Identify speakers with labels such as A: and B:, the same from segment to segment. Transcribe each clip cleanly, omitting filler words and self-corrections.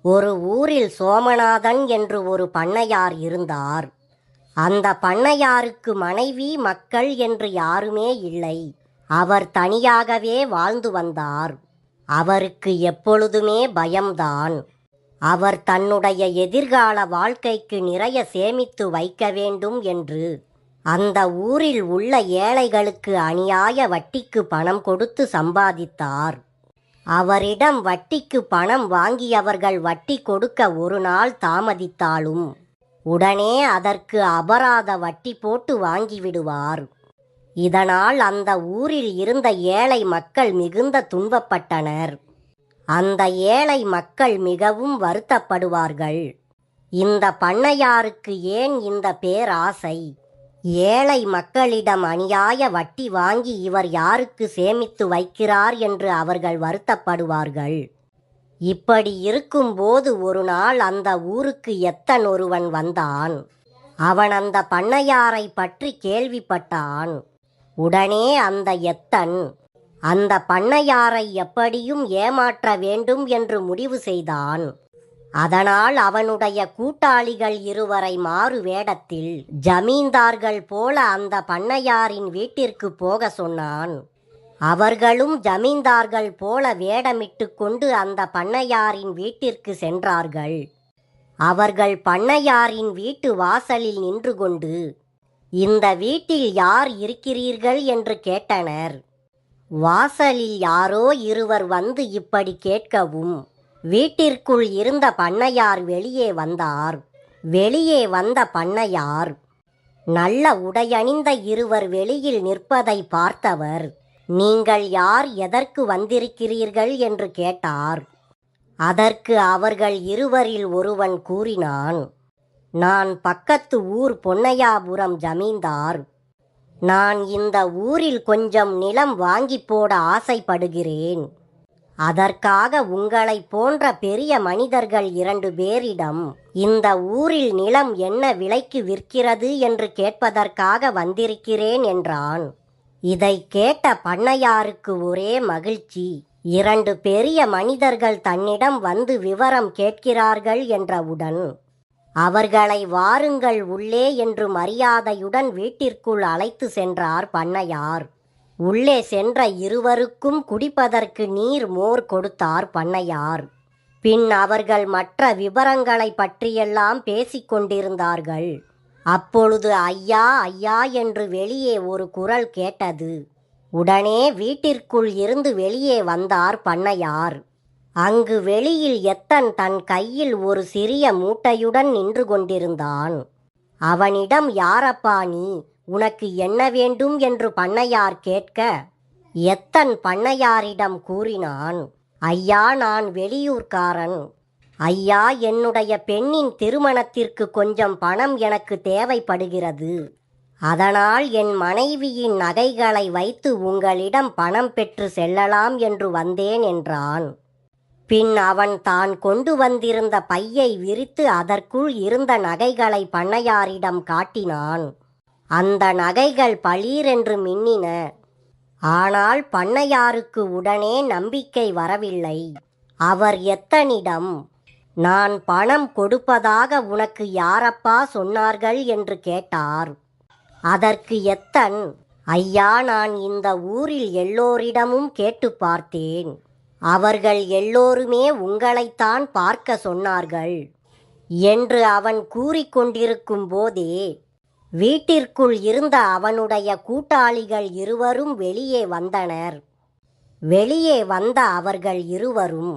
A: ஒரு ஊரில் சோமநாதன் என்று ஒரு பண்ணையார் இருந்தார். அந்த பண்ணையாருக்கு மனைவி மக்கள் என்று யாருமே இல்லை. அவர் தனியாகவே வாழ்ந்து வந்தார். அவருக்கு எப்பொழுதுமே பயம்தான். அவர் தன்னுடைய எதிர்கால வாழ்க்கைக்கு நிறைய சேமித்து வைக்க வேண்டும் என்று அந்த ஊரில் உள்ள ஏழைகளுக்கு அநியாய வட்டிக்கு பணம் கொடுத்து சம்பாதித்தார். அவரிடம் வட்டிக்கு பணம் வாங்கியவர்கள் வட்டி கொடுக்க ஒரு நாள் தாமதித்தாலும் உடனே அதற்கு அபராத வட்டி போட்டு வாங்கிவிடுவார். இதனால் அந்த ஊரில் இருந்த ஏழை மக்கள் மிகுந்த துன்பப்பட்டனர். அந்த ஏழை மக்கள் மிகவும் வருத்தப்படுவார்கள். இந்த பண்ணையாருக்கு ஏன் இந்த பேராசை? ஏழை மக்களிடம் அநியாய வட்டி வாங்கி இவர் யாருக்கு சேமித்து வைக்கிறார் என்று அவர்கள் வருத்தப்படுவார்கள். இப்படி இருக்கும்போது ஒரு நாள் அந்த ஊருக்கு எத்தன் ஒருவன் வந்தான். அவன் அந்த பண்ணையாரை பற்றி கேள்விப்பட்டான். உடனே அந்த எத்தன் அந்த பண்ணையாரை எப்படியும் ஏமாற்ற வேண்டும் என்று முடிவு செய்தான். அதனால் அவனுடைய கூட்டாளிகள் இருவரை மாறு வேடத்தில் ஜமீன்தார்கள் போல அந்த பண்ணையாரின் வீட்டிற்கு போக சொன்னான். அவர்களும் ஜமீன்தார்கள் போல வேடமிட்டு கொண்டு அந்த பண்ணையாரின் வீட்டிற்கு சென்றார்கள். அவர்கள் பண்ணையாரின் வீட்டு வாசலில் நின்று கொண்டு, இந்த வீட்டில் யார் இருக்கிறீர்கள் என்று கேட்டனர். வாசலில் யாரோ இருவர் வந்து இப்படி கேட்கவும் வீட்டிற்குள் இருந்த பண்ணையார் வெளியே வந்தார். வெளியே வந்த பண்ணையார் நல்ல உடையணிந்த இருவர் வெளியில் நிற்பதை பார்த்தவர், நீங்கள் யார், எதற்கு வந்திருக்கிறீர்கள் என்று கேட்டார். அதற்கு அவர்கள் இருவரில் ஒருவன் கூறினான், நான் பக்கத்து ஊர் பொன்னையாபுரம் ஜமீன்தார். நான் இந்த ஊரில் கொஞ்சம் நிலம் வாங்கி போட ஆசைப்படுகிறேன். அதற்காக உங்களைப் போன்ற பெரிய மனிதர்கள் 2 பேரிடம் இந்த ஊரில் நிலம் என்ன விலைக்கு விற்கிறது என்று கேட்பதற்காக வந்திருக்கிறேன் என்றான். இதை கேட்ட பண்ணையாருக்கு ஒரே மகிழ்ச்சி. 2 பெரிய மனிதர்கள் தன்னிடம் வந்து விவரம் கேட்கிறார்கள் என்றவுடன் அவர்களை வாருங்கள் உள்ளே என்று மரியாதையுடன் வீட்டிற்குள் அழைத்து சென்றார் பண்ணையார். உள்ளே சென்ற இருவருக்கும் குடிப்பதற்கு நீர், மோர் கொடுத்தார் பண்ணையார். பின் அவர்கள் மற்ற விவரங்களை பற்றியெல்லாம் பேசிக்கொண்டிருந்தார்கள். அப்பொழுது ஐயா ஐயா என்று வெளியே ஒரு குரல் கேட்டது. உடனே வீட்டிற்குள் இருந்து வெளியே வந்தார் பண்ணையார். அங்கு வெளியில் எத்தன் தன் கையில் ஒரு சிறிய மூட்டையுடன் நின்று கொண்டிருந்தான். அவனிடம், யாரப்பா நீ, உனக்கு என்ன வேண்டும் என்று பண்ணையார் கேட்க, எத்தன் பண்ணையாரிடம் கூறினான், ஐயா, நான் வெளியூர்காரன். ஐயா, என்னுடைய பெண்ணின் திருமணத்திற்கு கொஞ்சம் பணம் எனக்கு தேவைப்படுகிறது. அதனால் என் மனைவியின் நகைகளை வைத்து உங்களிடம் பணம் பெற்று செல்லலாம் என்று வந்தேன் என்றான். பின் அவன் தான் கொண்டு வந்திருந்த பையை விரித்து அதற்குள் இருந்த நகைகளை பண்ணையாரிடம் காட்டினான். அந்த நகைகள் பளீரென்று மின்னின. ஆனால் பண்ணையாருக்கு உடனே நம்பிக்கை வரவில்லை. அவர் எத்தனிடம், நான் பணம் கொடுப்பதாக உனக்கு யாரப்பா சொன்னார்கள் என்று கேட்டார். அதற்கு எத்தன், ஐயா, நான் இந்த ஊரில் எல்லோரிடமும் கேட்டு பார்த்தேன். அவர்கள் எல்லோருமே உங்களைத்தான் பார்க்க சொன்னார்கள் என்று அவன் கூறிக்கொண்டிருக்கும் போதே வீட்டிற்குள் இருந்த அவனுடைய கூட்டாளிகள் இருவரும் வெளியே வந்தனர். வெளியே வந்த அவர்கள் இருவரும்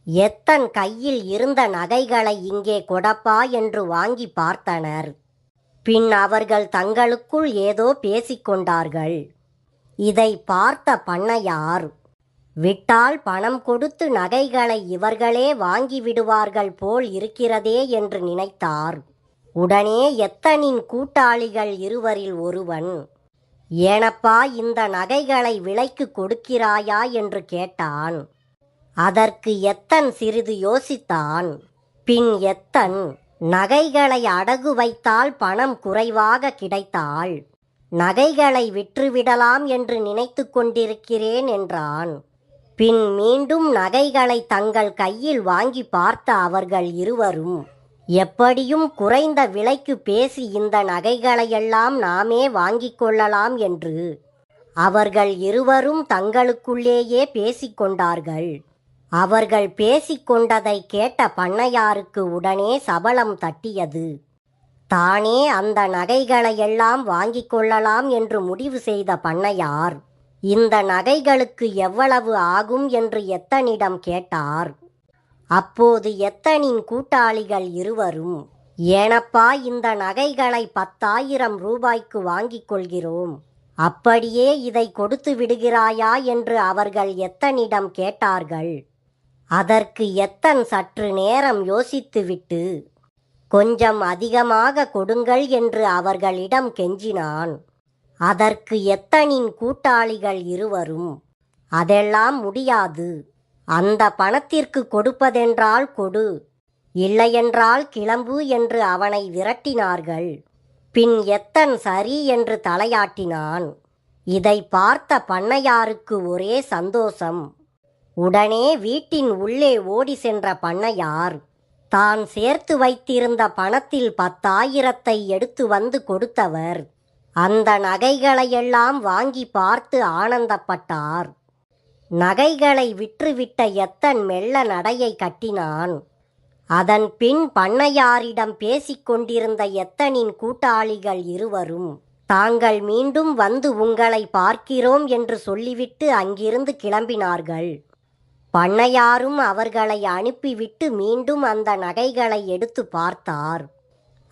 A: எத்தன் கையில் இருந்த நகைகளை இங்கே கொடப்பா என்று வாங்கி பார்த்தனர். பின் அவர்கள் தங்களுக்குள் ஏதோ பேசிக்கொண்டார்கள். இதை பார்த்த பண்ணையார், விட்டால் பணம் கொடுத்து நகைகளை இவர்களே வாங்கி விடுவார்கள் போல் இருக்கிறதே என்று நினைத்தார். உடனே எத்தனின் கூட்டாளிகள் இருவரில் ஒருவன், ஏனப்பா, இந்த நகைகளை விலைக்கு கொடுக்கிறாயா என்று கேட்டான். அதற்கு எத்தன் சிறிது யோசித்தான். பின் எத்தன், நகைகளை அடகு வைத்தால் பணம் குறைவாக கிடைத்தால் நகைகளை விற்றுவிடலாம் என்று நினைத்து கொண்டிருக்கிறேன் என்றான். பின் மீண்டும் நகைகளை தங்கள் கையில் வாங்கி பார்த்த அவர்கள் இருவரும், எப்படியும் குறைந்த விலைக்கு பேசி இந்த நகைகளையெல்லாம் நாமே வாங்கிக் கொள்ளலாம் என்று அவர்கள் இருவரும் தங்களுக்குள்ளேயே பேசிக்கொண்டார்கள். அவர்கள் பேசிக்கொண்டதை கேட்ட பண்ணையாருக்கு உடனே சபலம் தட்டியது. தானே அந்த நகைகளையெல்லாம் வாங்கிக் கொள்ளலாம் என்று முடிவு செய்த பண்ணையார், இந்த நகைகளுக்கு எவ்வளவு ஆகும் என்று எத்தனிடம் கேட்டார். அப்போது எத்தனின் கூட்டாளிகள் இருவரும், ஏனப்பா இந்த நகைகளை 10,000 ரூபாய்க்கு வாங்கிக் கொள்கிறோம், அப்படியே இதை கொடுத்து விடுகிறாயா என்று அவர்கள் எத்தனிடம் கேட்டார்கள். அதற்கு எத்தன் சற்று நேரம் யோசித்துவிட்டு, கொஞ்சம் அதிகமாக கொடுங்கள் என்று அவர்களிடம் கெஞ்சினான். அதற்கு எத்தனின் கூட்டாளிகள் இருவரும், அதெல்லாம் முடியாது, அந்த பணத்திற்கு கொடுப்பதென்றால் கொடு, இல்லையென்றால் கிளம்பு என்று அவனை விரட்டினார்கள். பின் எத்தன் சரி என்று தலையாட்டினான். இதை பார்த்த பண்ணையாருக்கு ஒரே சந்தோஷம். உடனே வீட்டின் உள்ளே ஓடி சென்ற பண்ணையார் தான் சேர்த்து வைத்திருந்த பணத்தில் 10,000 எடுத்து வந்து கொடுத்தவர் அந்த நகைகளையெல்லாம் வாங்கி பார்த்து ஆனந்தப்பட்டார். நகைகளை விற்றுவிட்ட எத்தன் மெல்ல நடையை கட்டினான். அதன் பின் பண்ணையாரிடம் பேசிக்கொண்டிருந்த எத்தனின் கூட்டாளிகள் இருவரும், தாங்கள் மீண்டும் வந்து உங்களை பார்க்கிறோம் என்று சொல்லிவிட்டு அங்கிருந்து கிளம்பினார்கள். பண்ணையாரும் அவர்களை அனுப்பிவிட்டு மீண்டும் அந்த நகைகளை எடுத்து பார்த்தார்.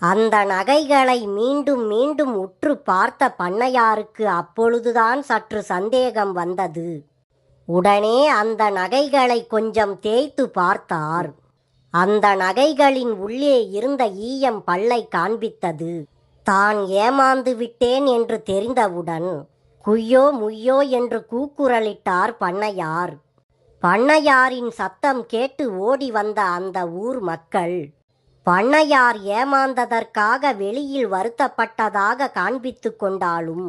A: அந்த நகைகளை மீண்டும் மீண்டும் உற்று பார்த்த பண்ணையாருக்கு அப்பொழுதுதான் சற்று சந்தேகம் வந்தது. உடனே அந்த நகைகளை கொஞ்சம் தேய்த்து பார்த்தார். அந்த நகைகளின் உள்ளே இருந்த ஈயம் பல்லை காண்பித்தது. தான் ஏமாந்து விட்டேன் என்று தெரிந்தவுடன் குய்யோ முய்யோ என்று கூக்குரலிட்டார் பண்ணையார். பண்ணையாரின் சத்தம் கேட்டு ஓடி வந்த அந்த ஊர் மக்கள் பண்ணையார் ஏமாந்ததற்காக வெளியில் வருத்தப்பட்டதாக காண்பித்து கொண்டாலும்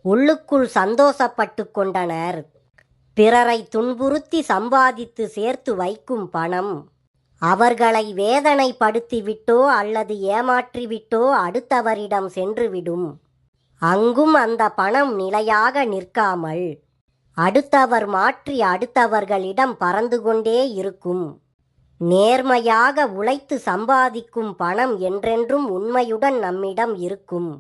A: உள்ளுக்குள் சந்தோஷப்பட்டு கொண்டனர். பிறரை துன்புறுத்தி சம்பாதித்து சேர்த்து வைக்கும் பணம் அவர்களை வேதனைப்படுத்திவிட்டோ அல்லது ஏமாற்றிவிட்டோ அடுத்தவரிடம் சென்றுவிடும். அங்கும் அந்த பணம் நிலையாக நிற்காமல் அடுத்தவர் மாற்றி அடுத்தவர்களிடம் பறந்து கொண்டே இருக்கும். நேர்மையாக உழைத்து சம்பாதிக்கும் பணம் என்றென்றும் உண்மையுடன் நம்மிடம் இருக்கும்.